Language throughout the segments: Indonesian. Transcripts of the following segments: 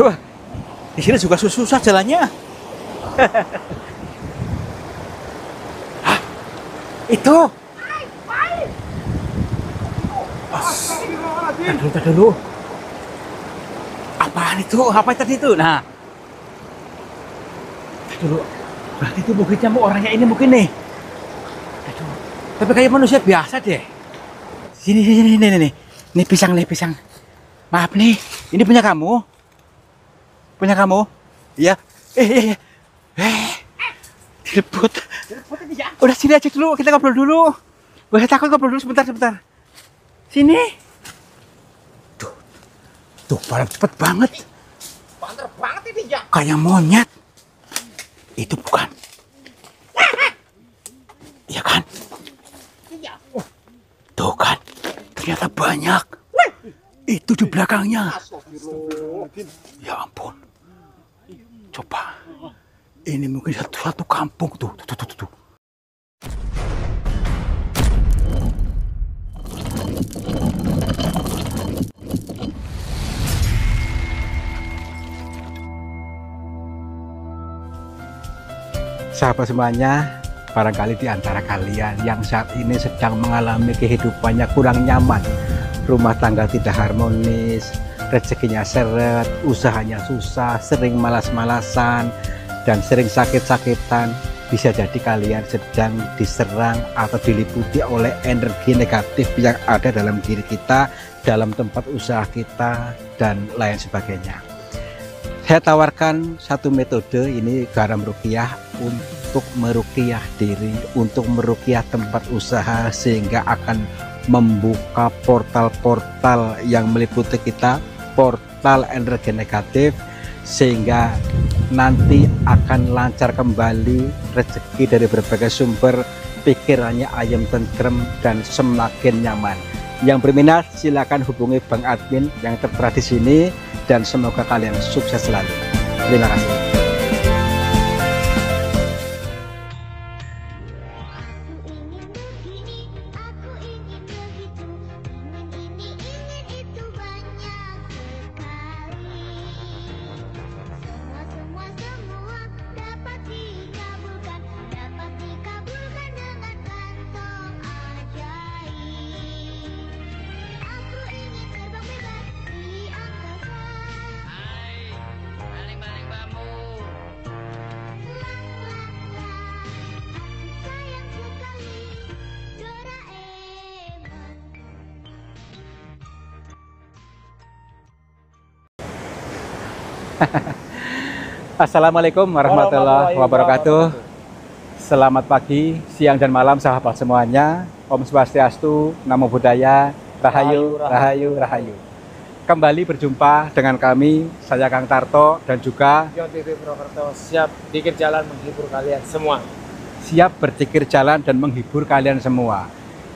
Wah, di sini juga susah jalannya. Hah, itu. Tar dulu. Apaan itu? Apa tadi itu? Nah, tar dulu. Berarti itu mungkinnya orangnya ini mungkin nih. Aduh, tapi kayak manusia biasa deh. Sini, nih. Ini pisang. Maaf nih, ini punya kamu? Punya kamu? Iya. Direbut. Udah sini aja dulu, kita ngobrol dulu. Boleh takut ngobrol dulu sebentar. Sini. Tuh, balap cepet banget. Banter banget ini ya. Kayak monyet. Itu bukan. Iya kan? Iya. Tuh kan, ternyata banyak. Itu di belakangnya. Ya ampun. Coba. Ini mungkin satu kampung tuh. Sahabat semuanya, barangkali di antara kalian yang saat ini sedang mengalami kehidupannya kurang nyaman, rumah tangga tidak harmonis, rezekinya seret, usahanya susah, sering malas-malasan, dan sering sakit-sakitan, bisa jadi kalian sedang diserang atau diliputi oleh energi negatif yang ada dalam diri kita, dalam tempat usaha kita, dan lain sebagainya. Saya tawarkan satu metode, ini garam ruqyah, untuk meruqyah diri, untuk meruqyah tempat usaha, sehingga akan membuka portal-portal yang meliputi kita, portal energi negatif, sehingga nanti akan lancar kembali rezeki dari berbagai sumber, pikirannya ayam tentrem dan semakin nyaman. Yang berminat silakan hubungi Bang Admin yang tertera di sini, dan semoga kalian sukses selalu. Terima kasih. Assalamualaikum warahmatullahi wabarakatuh. Selamat pagi, siang, dan malam sahabat semuanya. Om Swastiastu, Namo Buddhaya, Rahayu. Kembali berjumpa dengan kami, saya Kang Tarto dan juga Yon TV Purwokerto, siap dikir jalan menghibur kalian semua. Siap berzikir jalan dan menghibur kalian semua.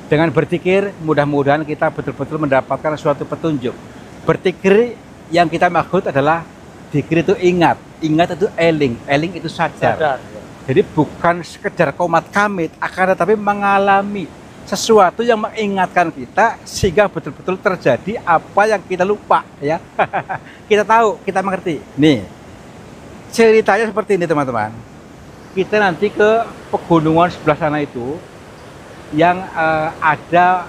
Dengan berzikir, mudah-mudahan kita betul-betul mendapatkan suatu petunjuk. Berzikir yang kita maksud adalah zikir itu ingat itu eling itu sadar. Jadi bukan sekedar komat kamit, akan tetapi mengalami sesuatu yang mengingatkan kita sehingga betul-betul terjadi apa yang kita lupa, ya. Kita tahu, kita mengerti. Nih, ceritanya seperti ini teman-teman. Kita nanti ke pegunungan sebelah sana itu yang ada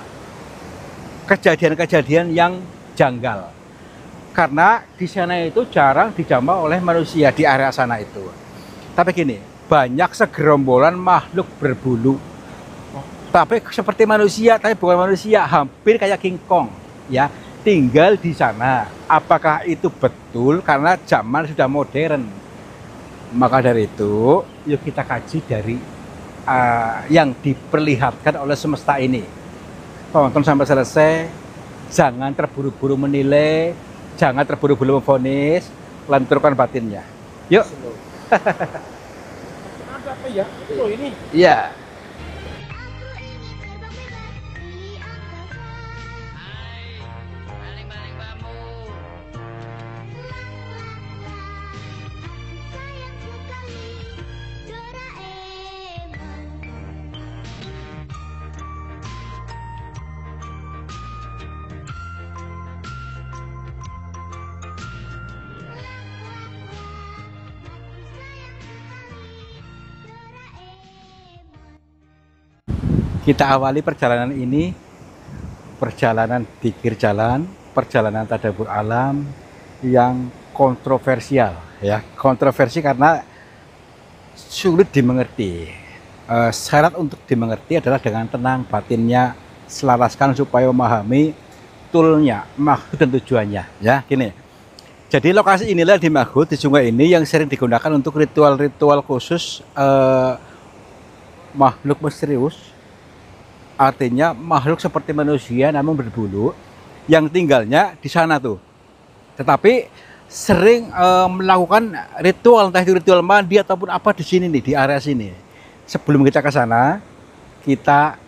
kejadian-kejadian yang janggal. Karena di sana itu jarang dijamah oleh manusia di area sana itu. Tapi gini, banyak segerombolan makhluk berbulu. Tapi seperti manusia, tapi bukan manusia, hampir kayak King Kong, ya. Tinggal di sana. Apakah itu betul? Karena zaman sudah modern. Maka dari itu, yuk kita kaji dari yang diperlihatkan oleh semesta ini. Tonton sampai selesai, jangan terburu-buru menilai, jangan terburu-buru memvonis, lenturkan batinnya. Yuk. Ada apa ya? Oh ini. Iya. Kita awali perjalanan ini, perjalanan pikir jalan, perjalanan tadabbur alam yang kontroversial ya. Kontroversi karena sulit dimengerti. Syarat untuk dimengerti adalah dengan tenang batinnya, selaraskan supaya memahami toolnya, maksud dan tujuannya ya. Gini, jadi lokasi inilah di Maghud, di sungai ini yang sering digunakan untuk ritual-ritual khusus makhluk misterius, artinya makhluk seperti manusia namun berbulu yang tinggalnya di sana tuh, tetapi sering melakukan ritual, entah itu ritual mandi ataupun apa di sini nih, di area sini. Sebelum kita ke sana, kita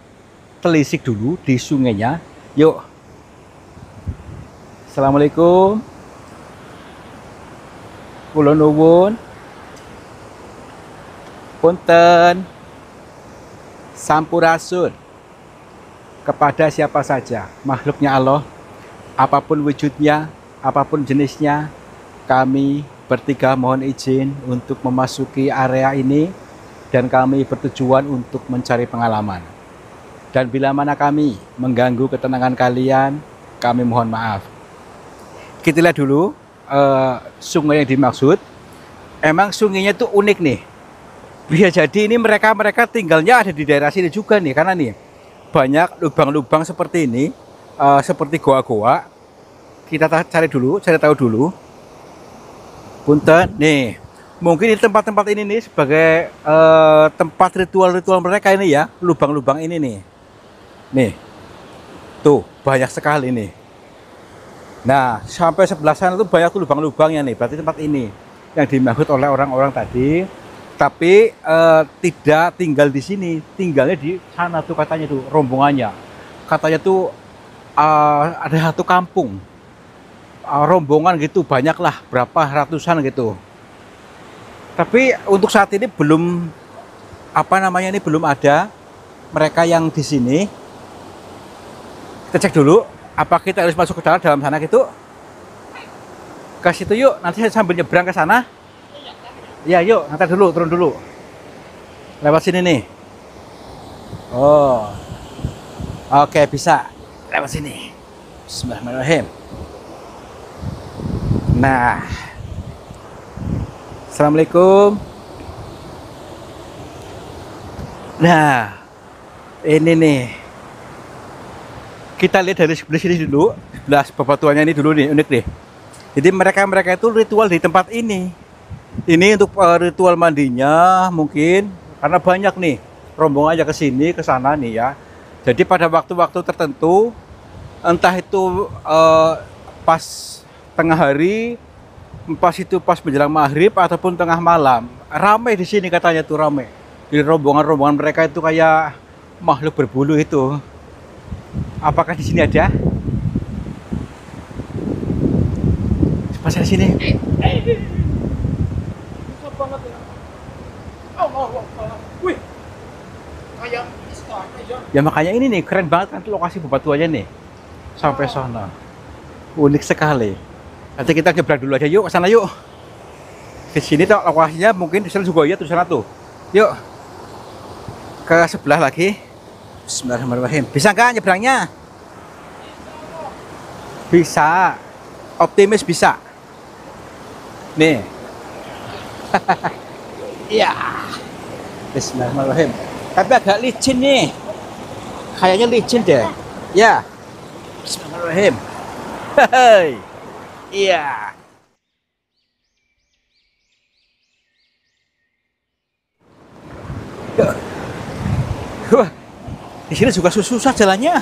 telisik dulu di sungainya. Yuk. Assalamualaikum. Kula nuwun. Punten. Sampurasun. Kepada siapa saja, makhluknya Allah, apapun wujudnya, apapun jenisnya, kami bertiga mohon izin untuk memasuki area ini dan kami bertujuan untuk mencari pengalaman. Dan bila mana kami mengganggu ketenangan kalian, kami mohon maaf. Kita lihat dulu sungai yang dimaksud. Emang sungainya itu unik nih. Bisa jadi ini mereka tinggalnya ada di daerah sini juga nih, karena nih banyak lubang-lubang seperti ini, seperti goa-goa. Kita cari tahu dulu. Punten, nih, mungkin di tempat-tempat ini nih sebagai tempat ritual-ritual mereka ini ya, lubang-lubang ini nih. Nih, tuh banyak sekali nih. Nah, sampai sebelah sana tuh banyak tuh lubang-lubangnya nih. Berarti tempat ini yang dimaksud oleh orang-orang tadi. Tapi tidak tinggal di sini, tinggalnya di sana tuh katanya tuh rombongannya. Katanya tuh ada satu kampung, rombongan gitu, banyaklah berapa ratusan gitu. Tapi untuk saat ini belum belum ada mereka yang di sini. Kita cek dulu, apa kita harus masuk ke dalam sana gitu? Ke situ yuk, nanti saya sambil nyebrang ke sana. Ya yuk, nanti dulu, turun dulu. Lewat sini nih. Oh, oke, bisa lewat sini. Bismillahirrahmanirrahim. Nah, assalamualaikum. Nah, ini nih. Kita lihat dari sebelah sini dulu, sebelah bebatuannya ini dulu nih, unik nih. Jadi mereka itu ritual di tempat ini. Ini untuk ritual mandinya mungkin, karena banyak nih rombongannya ke sini, ke sana nih ya. Jadi pada waktu-waktu tertentu, entah itu pas tengah hari, pas menjelang maghrib ataupun tengah malam, ramai di sini katanya tuh ramai. Di rombongan-rombongan mereka itu kayak makhluk berbulu itu. Apakah di sini ada? Pas di sini. Banget ya. Wih. Kayak istana ya. Ya makanya ini nih keren banget kan lokasi bebatuannya nih. Sampai sana. Unik sekali. Nanti kita nyebrang dulu aja yuk, ke sana yuk. Di sini tuh lokasinya mungkin di sana juga ya, tuh sana tuh. Yuk. Ke sebelah lagi. Bismillahirrahmanirrahim. Bisa nggak nyebrangnya? Bisa. Optimis bisa. Nih. Iya. Bismillahirrahmanirrahim. Tapi agak licin nih. Kayaknya licin deh. Ya. Bismillahirrahmanirrahim. Hei. Iya. Wah. Di sini juga susah jalannya.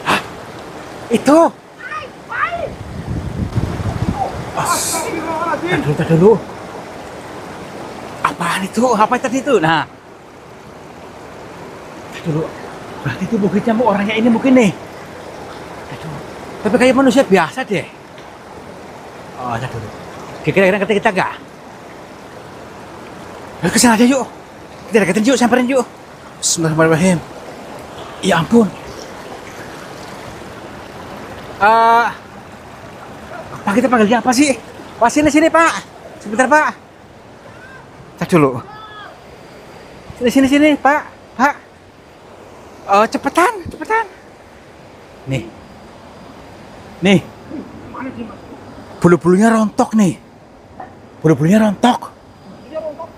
Hah? Itu. Tadi dulu. Apaan itu? Apa tadi itu? Nah. Tadi dulu. Berarti itu mungkinnya orangnya ini mungkin nih. Aduh. Tapi kayak manusia biasa deh. Oh, tadi dulu. Kira-kira kita enggak? Ayo ke sana aja yuk. Kita deketin yuk, samperin yuk. Bismillahirrahmanirrahim. Ya ampun. Pak, kita panggilnya apa sih? Pak, sini Pak. Sebentar Pak. Cek dulu. Sini, Pak. Pak. Cepetan. Nih. Bulu-bulunya rontok nih.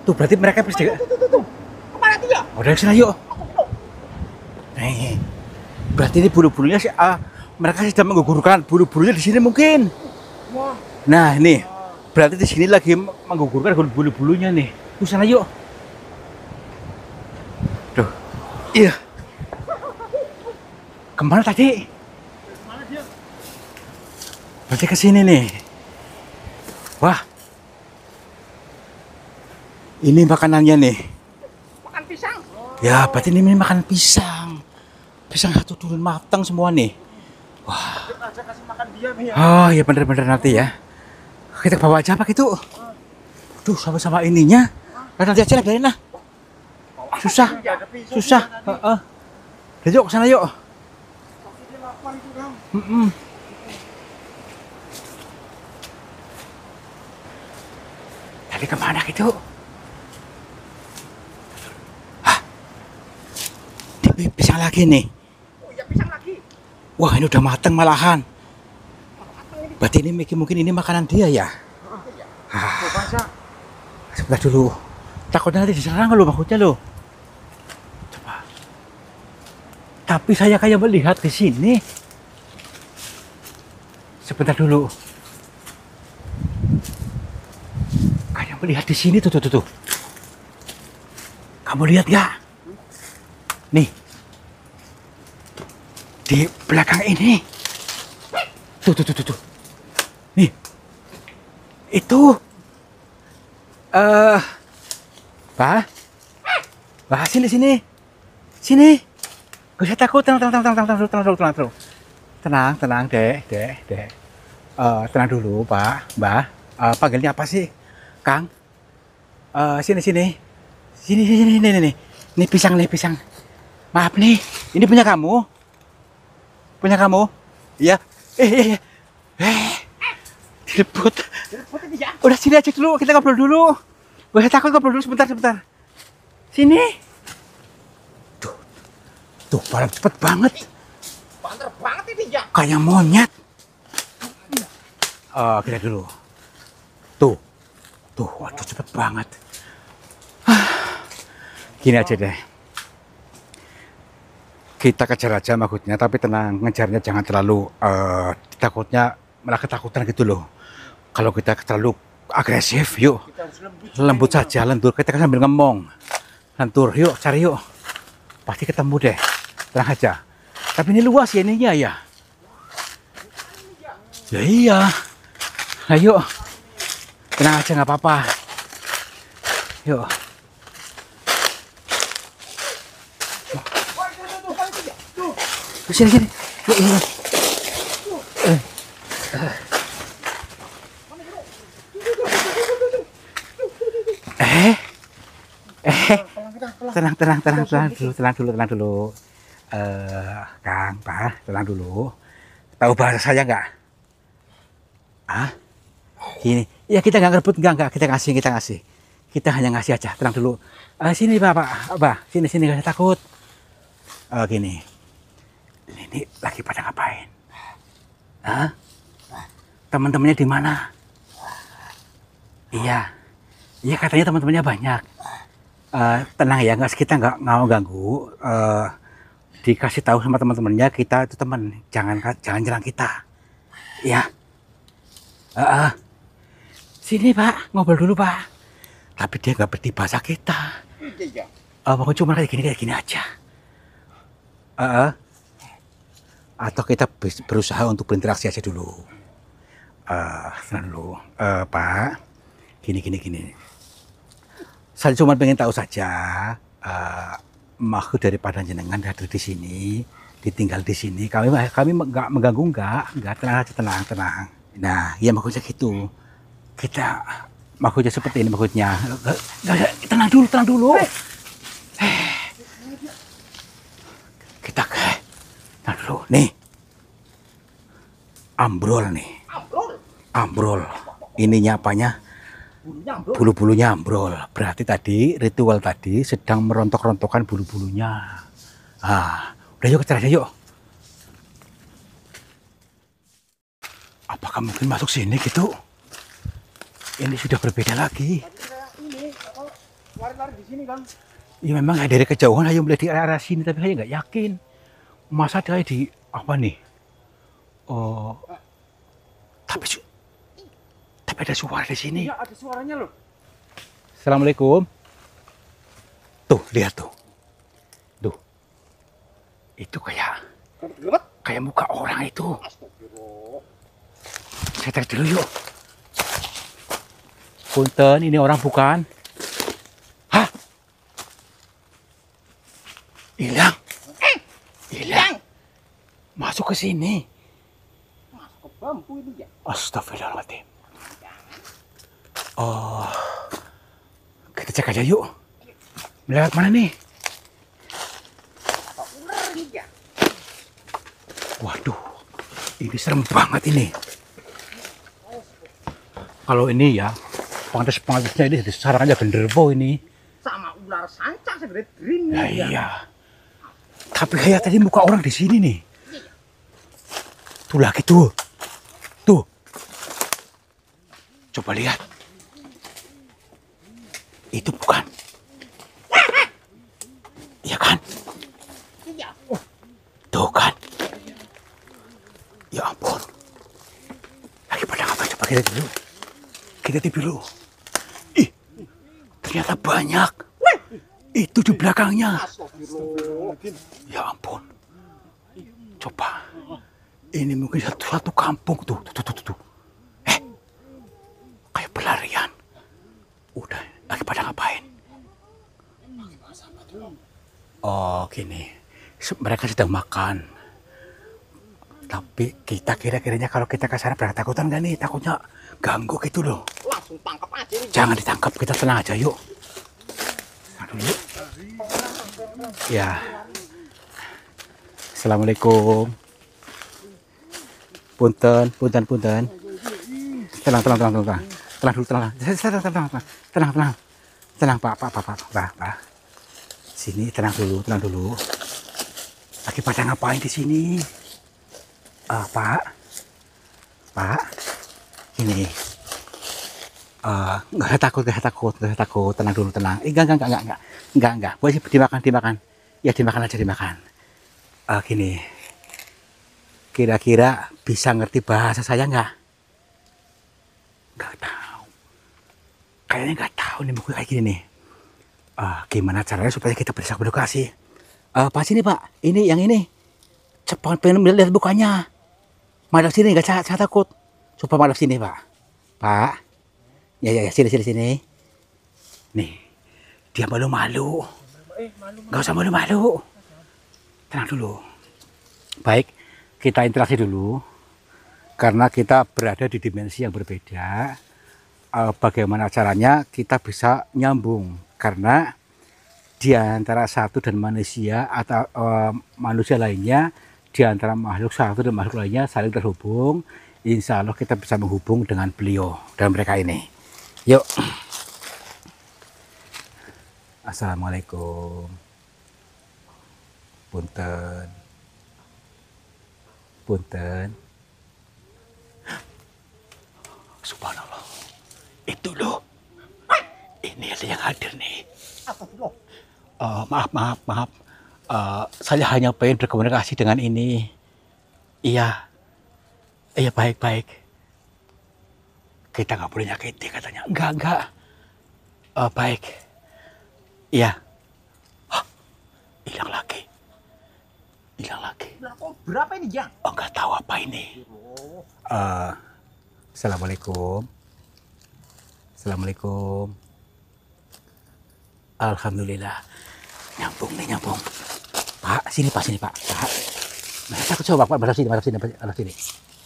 Tuh berarti mereka pasti. Kemana dia? Udah sini yuk. Nih. Berarti ini bulu-bulunya mereka sedang menggugurkan bulu-bulunya di sini mungkin. Wah. Nah, nih. Berarti di sini lagi menggugurkan bulu-bulunya nih. Sana yuk. Tuh. Iya. Kemana tadi? Kemana dia? Berarti ke sini nih. Wah. Ini makanannya nih. Makan pisang. Ya, berarti ini makan pisang. Pisang satu turun matang semua nih. Wah. Aja kasih makan dia nih ya. Oh, ya bener-bener nanti ya. Kita bawa aja apa gitu? Duh, sama-sama ininya. Nanti aja lah, biarin lah. Susah. Heeh. Yuk, ke sana yuk. Tadi kemana gitu? Hah? Di pisang lagi nih. Oh ya pisang lagi. Wah, ini udah mateng malahan. Berarti ini mungkin ini makanan dia ya? Sebentar dulu. Takutnya nanti diserang lo maksudnya lo. Coba. Tapi saya kayak melihat di sini. Sebentar dulu. Kayak melihat di sini tuh. Kamu lihat gak? Nih. Di belakang ini. Tuh. Nih. Itu. Pak, sini. Gak usah takut, tenang, dek. Tenang dulu, Pak, Mbak. Panggilnya apa sih, Kang? Sini. Nih. Ini pisang. Maaf nih, ini punya kamu? Iya. Direbut. Udah sini aja dulu, kita ngobrol dulu. Gak usah takut, ngobrol dulu sebentar. Sini. Tuh, barang cepet banget. Banter banget ini ya. Kayak monyet. Kita dulu. Tuh, waduh cepet banget. Gini aja deh. Kita kejar aja maksudnya, tapi tenang, ngejarnya jangan terlalu takutnya malah ketakutan gitu loh. Kalau kita terlalu agresif, yuk lembut saja, lentur. Kita kan sambil ngomong, lentur, yuk cari yuk, pasti ketemu deh, tenang aja. Tapi ini luas ya ininya ya. Ya iya, ayo, tenang aja nggak apa-apa, yuk. Sini, yuk. Tenang dulu. Kang, Pak, tenang dulu. Tahu bahasa saya nggak? Gini, ya kita nggak ngerebut, nggak, kita ngasih. Kita hanya ngasih aja, tenang dulu. Sini, Pak, sini, nggak usah takut. Gini, ini lagi pada ngapain? Teman-temannya di mana? Iya, katanya teman-temannya banyak. Tenang ya, kita nggak mau ganggu. Dikasih tahu sama teman-temannya kita itu teman, jangan nyerang kita. Ya. Sini Pak, ngobrol dulu Pak. Tapi dia nggak berarti bahasa kita. Pokoknya cuma kayak gini aja. Atau kita berusaha untuk berinteraksi aja dulu. Tenang dulu, Pak. Gini. Saya cuma pengen tahu saja, maksud daripada jenengan hadir di sini, ditinggal di sini. Kami nggak mengganggu, nggak, tenang. Nah, ya maksudnya gitu. Kita maksudnya seperti ini maksudnya. Tenang dulu. Tenang dulu. Nih, ambrol nih. Ambrol. Ininya apanya? Bulu-bulunya ambrol. Berarti tadi ritual tadi sedang merontok-rontokkan bulu-bulunya. Ah, udah yuk kita aja yuk. Apakah mungkin masuk sini gitu? Ini sudah berbeda lagi. Ini lari-lari di sini kan. Ya memang dari kejauhan ayo melihat di arah sini, tapi saya nggak yakin. Masa dia di apa nih? Oh, tapi ada suara di sini. Iya, ada suaranya loh. Assalamualaikum. Tuh, lihat tuh. Tuh. Itu kayak muka orang itu. Saya cari dulu yuk. Punten, ini orang bukan? Hah? Hilang. Hilang. Masuk ke sini. Masuk ke bambu itu ya. Astagfirullahaladzim. Oh, kita cek aja yuk. Lewat mana nih? Waduh, ini serem banget ini. Kalau ini ya, pantas-pantasnya ini sarang aja genderuwo ini. Sama ular sanca segede green Ya, ya. iya. Tapi kayak tadi muka orang di sini nih. Tuh lagi tuh. Tuh. Coba lihat. Itu bukan. Iya kan? Tuh kan. Ya ampun. Lagi pada ngapain? Coba kita dulu. Kita dulu. Ih, ternyata banyak. Itu di belakangnya. Ya ampun. Coba. Ini mungkin satu kampung tuh. Tuh. Kayak pelarian. Udah, lagi pada ngapain? Oh, gini. Mereka sedang makan. Tapi kita kira-kiranya kalau kita ke sana berangkat takutan gak nih? Takutnya ganggu gitu loh. Langsung tangkap aja nih. Jangan ditangkap, kita tenang aja yuk. Aduh, yuk. Ya. Assalamualaikum. Punten. Tenang dulu, tenang Pak. Sini, tenang dulu. Lagi pada ngapain di sini? Pak, ini. Nggak usah takut. Tenang dulu. Enggak. Boleh dimakan. Ya dimakan aja. Gini. Kira-kira bisa ngerti bahasa saya nggak? Nggak tahu. Kayaknya nggak tahu nih buku kayak gini nih. Gimana caranya supaya kita bisa komunikasi? Pak sini Pak, yang ini. Cepat pengen lihat bukanya. Madap sini nggak saya takut. Coba madap sini Pak. Pak. Ya sini. Nih, dia malu-malu. Nggak usah malu-malu. Tenang dulu. Baik, kita interaksi dulu. Karena kita berada di dimensi yang berbeda. Bagaimana caranya kita bisa nyambung? Karena di antara satu dan manusia atau manusia lainnya, di antara makhluk satu dan makhluk lainnya saling terhubung. Insya Allah kita bisa menghubung dengan beliau dan mereka ini. Yuk. Assalamualaikum. Punten. Subhanallah. Itu loh. Ini ada yang hadir nih. Maaf. Saya hanya pengen berkomunikasi dengan ini. Iya, baik. Kita nggak boleh nyakiti katanya. Enggak. Baik. Iya. Hilang lagi. Berapa ini ya? Nggak tahu apa ini. Assalamualaikum. Alhamdulillah. Nyambung. Pak, sini Pak. Nah, aku coba Pak, madep sini.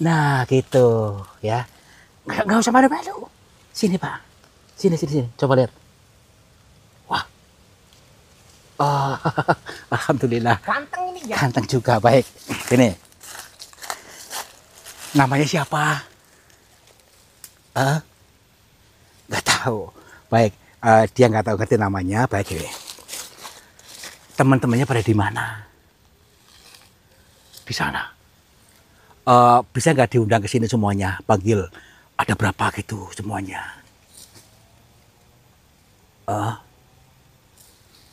Nah, gitu ya. Nggak usah malu-malu. Sini Pak. Sini. Coba lihat. Wah. Oh, alhamdulillah. Ganteng ini ya. Ganteng juga, baik. Sini. Namanya siapa? Nggak tahu. tahu. Baik, dia nggak tahu ngerti namanya. Baik ini. Teman-temannya pada di mana? Di sana. Bisa nggak diundang ke sini semuanya? Panggil. Ada berapa gitu semuanya?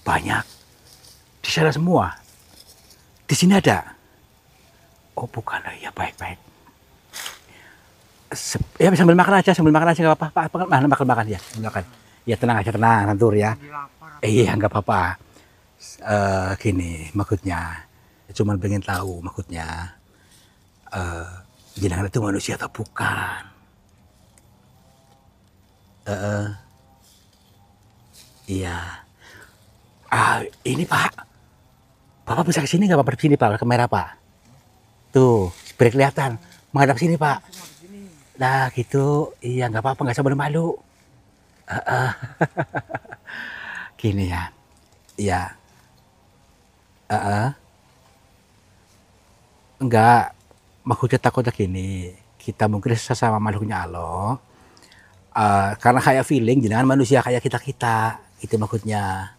Banyak. Di sana semua. Di sini ada. Oh bukan, ya baik-baik. Ya sambil makan aja nggak apa-apa. Makan ya, makan. Ya tenang aja, tenang, nantur ya. Iya nggak apa-apa. Gini maksudnya, cuman pengen tahu maksudnya. Jenengan itu manusia atau bukan? Iya. Ini Pak, Bapak bisa kesini nggak Pak? Sini Pak, kamera Pak. Tuh, seperti kelihatan. Menghadap sini Pak. Nah gitu, iya nggak apa-apa, nggak usah malu. Gini ya, iya. Enggak, maksudnya takutnya gini. Kita mungkin sesama makhluknya Allah. Karena kayak feeling, jangan manusia kayak kita, itu maksudnya.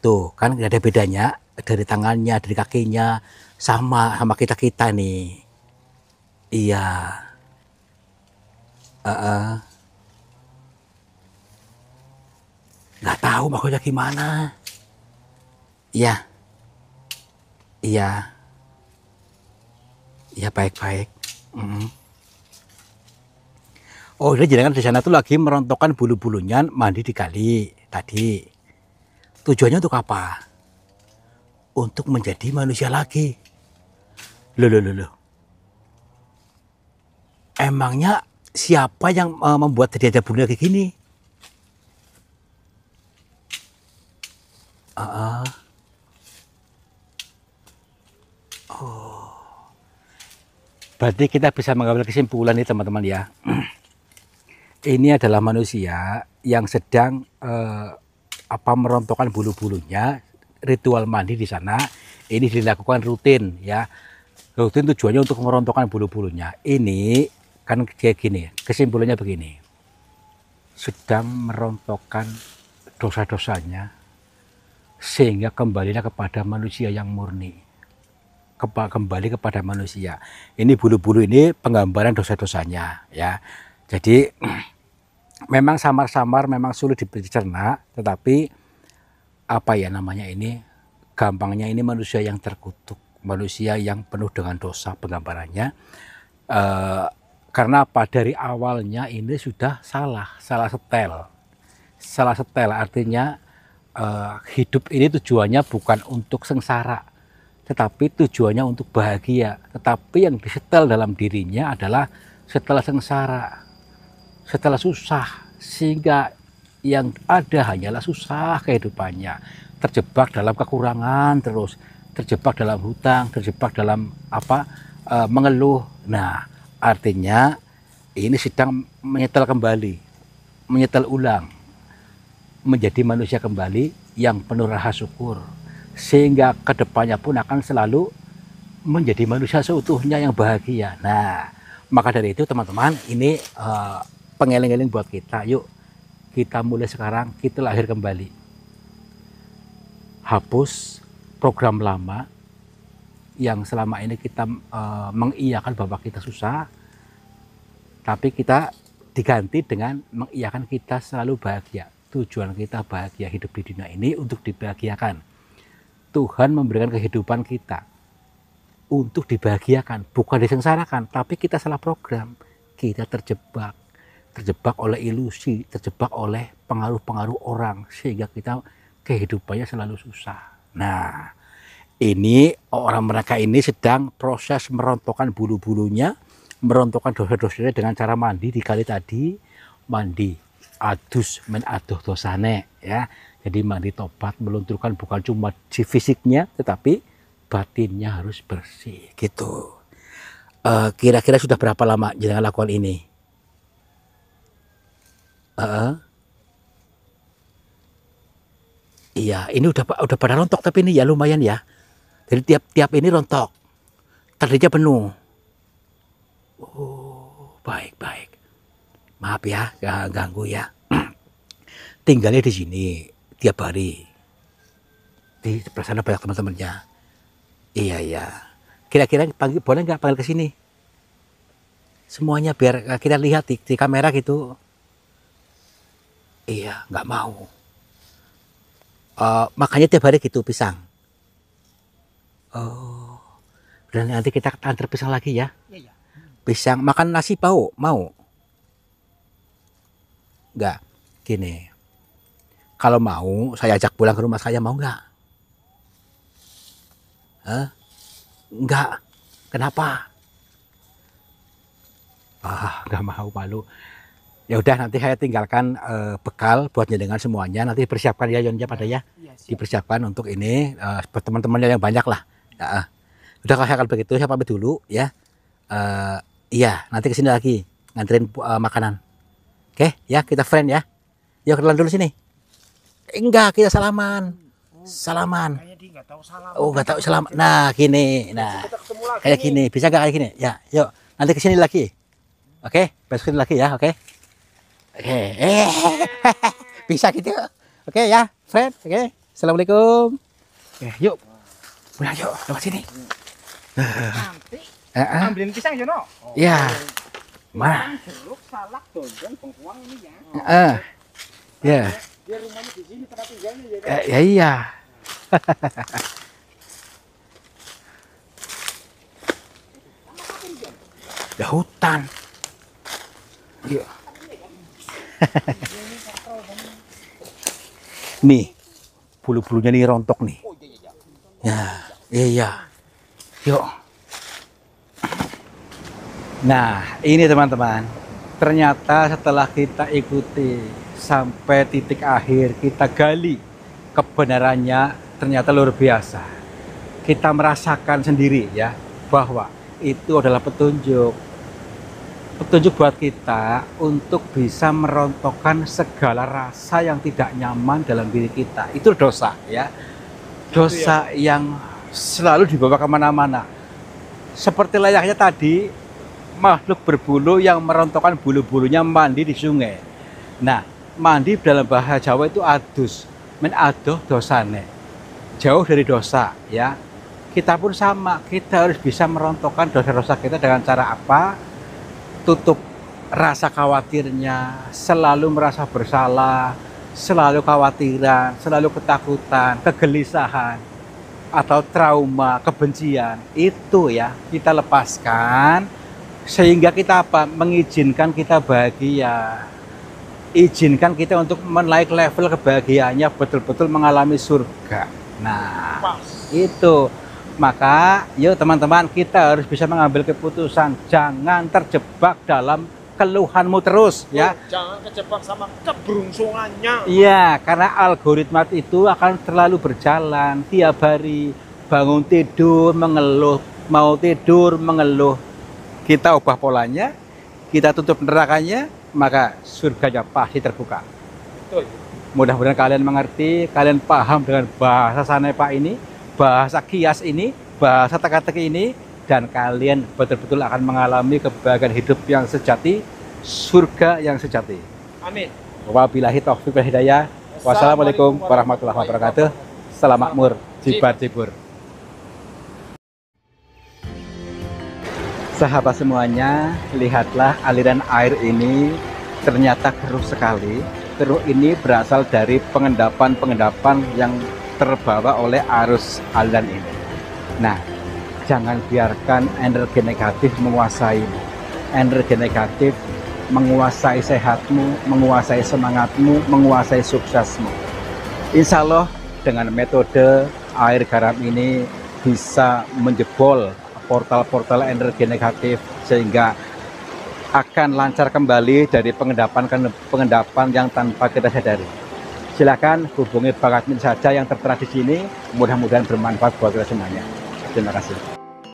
Tuh, kan nggak ada bedanya dari tangannya, dari kakinya, sama kita nih. Iya. Nggak tahu maksudnya gimana. Iya. Iya. Iya baik-baik. Oh, jadi jangan di sana tuh lagi merontokkan bulu-bulunya mandi di kali tadi. Tujuannya untuk apa? Untuk menjadi manusia lagi. Loh. Emangnya siapa yang membuat jadi ada bulu kayak gini? Oh. Berarti kita bisa mengambil kesimpulan nih teman-teman ya. Ini adalah manusia yang sedang merontokkan bulu-bulunya. Ritual mandi di sana ini dilakukan rutin ya. Rutin tujuannya untuk merontokkan bulu-bulunya. Ini kan kayak gini, kesimpulannya begini. Sedang merontokkan dosa-dosanya sehingga kembalilah kepada manusia yang murni. Kembali kepada manusia. Ini bulu-bulu ini penggambaran dosa-dosanya ya. Jadi memang samar-samar, memang sulit dicerna, tetapi apa ya namanya ini, gampangnya ini manusia yang terkutuk, manusia yang penuh dengan dosa penggambarannya. Karena apa? Dari awalnya ini sudah salah setel, artinya hidup ini tujuannya bukan untuk sengsara, tetapi tujuannya untuk bahagia. Tetapi yang disetel dalam dirinya adalah setelah sengsara, setelah susah, sehingga yang ada hanyalah susah kehidupannya, terjebak dalam kekurangan terus, terjebak dalam hutang, terjebak dalam mengeluh. Nah, artinya ini sedang menyetel kembali, menyetel ulang, menjadi manusia kembali yang penuh rasa syukur, sehingga kedepannya pun akan selalu menjadi manusia seutuhnya yang bahagia. Nah, maka dari itu teman-teman, ini pengeling-eling buat kita. Yuk kita mulai sekarang, kita lahir kembali. Hapus program lama yang selama ini kita mengiyakan bahwa kita susah, tapi kita diganti dengan mengiyakan kita selalu bahagia. Tujuan kita bahagia hidup di dunia ini untuk dibahagiakan. Tuhan memberikan kehidupan kita untuk dibahagiakan, bukan disengsarakan, tapi kita salah program. Kita terjebak oleh ilusi, terjebak oleh pengaruh-pengaruh orang, sehingga kita kehidupannya selalu susah. Nah, ini mereka ini sedang proses merontokkan bulu-bulunya, merontokkan dosa-dosanya dengan cara mandi di kali tadi, mandi adus men aduh dosane ya. Jadi mandi tobat, melunturkan bukan cuma si fisiknya, tetapi batinnya harus bersih gitu. Kira-kira sudah berapa lama jangan lakukan ini? Iya, ini udah pada rontok, tapi ini ya lumayan ya. Jadi tiap ini rontok, tadinya penuh. Oh, baik. Maaf ya, ganggu ya. tinggalnya di sini tiap hari. Di sebelah sana banyak teman-temannya. Iya, iya. Kira-kira boleh nggak panggil ke sini? Semuanya biar kita lihat di kamera gitu. Iya, nggak mau. Makanya tiap hari gitu pisang. Oh, dan nanti kita antar pisang lagi ya. Iya, iya. Pisang, makan nasi mau? Nggak. Gini, kalau mau saya ajak pulang ke rumah saya, mau nggak? Hah? Nggak. Kenapa? Nggak mau, malu. Ya udah, nanti saya tinggalkan bekal buat nyedengan semuanya. Nanti persiapkan ya Yon ya pada ya. Iya, siap. Dipersiapkan untuk ini buat teman-temannya yang banyak lah. Ya, udah kalau begitu saya pamit dulu ya. Iya, nanti kesini lagi nganterin makanan. Oke, ya kita friend ya. Yuk kenalan dulu sini. Enggak, kita salaman. Salaman. Kayaknya dia nggak tahu salam. Oh, nggak tahu salaman. Nah, gini. Nah, Kita ketemu lagi kayak nih. gini. Bisa nggak kayak gini? Ya, yuk. Nanti kesini lagi. Oke, besok kesini lagi ya. Oke. Oke. Bisa gitu. Oke ya, friend. Oke. Assalamualaikum. Yuk. Pulang yuk. Lewat sini. Nanti ambilin pisang Jono. Ya. Mana? Jeruk, salak, dondong, bengkuang ini ya. Ya. Dia rumahnya di sini, tempat tinggalnya ya. Ya iya. Ya hutan. Yuk. Nih, bulu-bulunya nih rontok nih. Oh iya. Ya, iya. Yuk. Nah, ini teman-teman. Ternyata setelah kita ikuti sampai titik akhir, kita gali kebenarannya, ternyata luar biasa. Kita merasakan sendiri ya, bahwa itu adalah petunjuk buat kita untuk bisa merontokkan segala rasa yang tidak nyaman dalam diri kita. Itu dosa ya, dosa yang selalu dibawa kemana-mana. Seperti layaknya tadi makhluk berbulu yang merontokkan bulu-bulunya mandi di sungai. Nah, mandi dalam bahasa Jawa itu adus, men adoh dosane, jauh dari dosa ya. Kita pun sama, kita harus bisa merontokkan dosa-dosa kita dengan cara apa? Tutup rasa khawatirnya, selalu merasa bersalah, selalu khawatiran, selalu ketakutan, kegelisahan, atau trauma, kebencian. Itu ya, kita lepaskan sehingga kita apa? Mengizinkan kita bahagia. Izinkan kita untuk menaik level kebahagiaannya, betul-betul mengalami surga. Nah, itu. Maka yuk teman-teman, kita harus bisa mengambil keputusan. Jangan terjebak dalam keluhanmu terus ya. Jangan kejebak sama keberungsungannya. Iya, karena algoritma itu akan terlalu berjalan tiap hari. Bangun tidur mengeluh, mau tidur mengeluh. Kita ubah polanya, kita tutup nerakanya, maka surganya pasti terbuka. Betul. Mudah-mudahan kalian mengerti, kalian paham dengan bahasa Sanepa ini, bahasa kias ini, bahasa teka-teki ini, dan kalian betul-betul akan mengalami kebahagiaan hidup yang sejati, surga yang sejati. Amin. Wabillahi taufiq wal hidayah. Wassalamualaikum warahmatullahi wabarakatuh. Salam makmur, jibat jibur. Sahabat semuanya, lihatlah aliran air ini ternyata keruh sekali. Keruh ini berasal dari pengendapan-pengendapan yang terbawa oleh arus aliran ini. Nah, jangan biarkan energi negatif menguasai. Energi negatif menguasai sehatmu, menguasai semangatmu, menguasai suksesmu. Insya Allah dengan metode air garam ini bisa menjebol portal-portal energi negatif sehingga akan lancar kembali dari pengendapan yang tanpa kita sadari. Silakan hubungi Bang Admin saja yang tertera di sini. Mudah-mudahan bermanfaat buat kita semuanya. Terima kasih.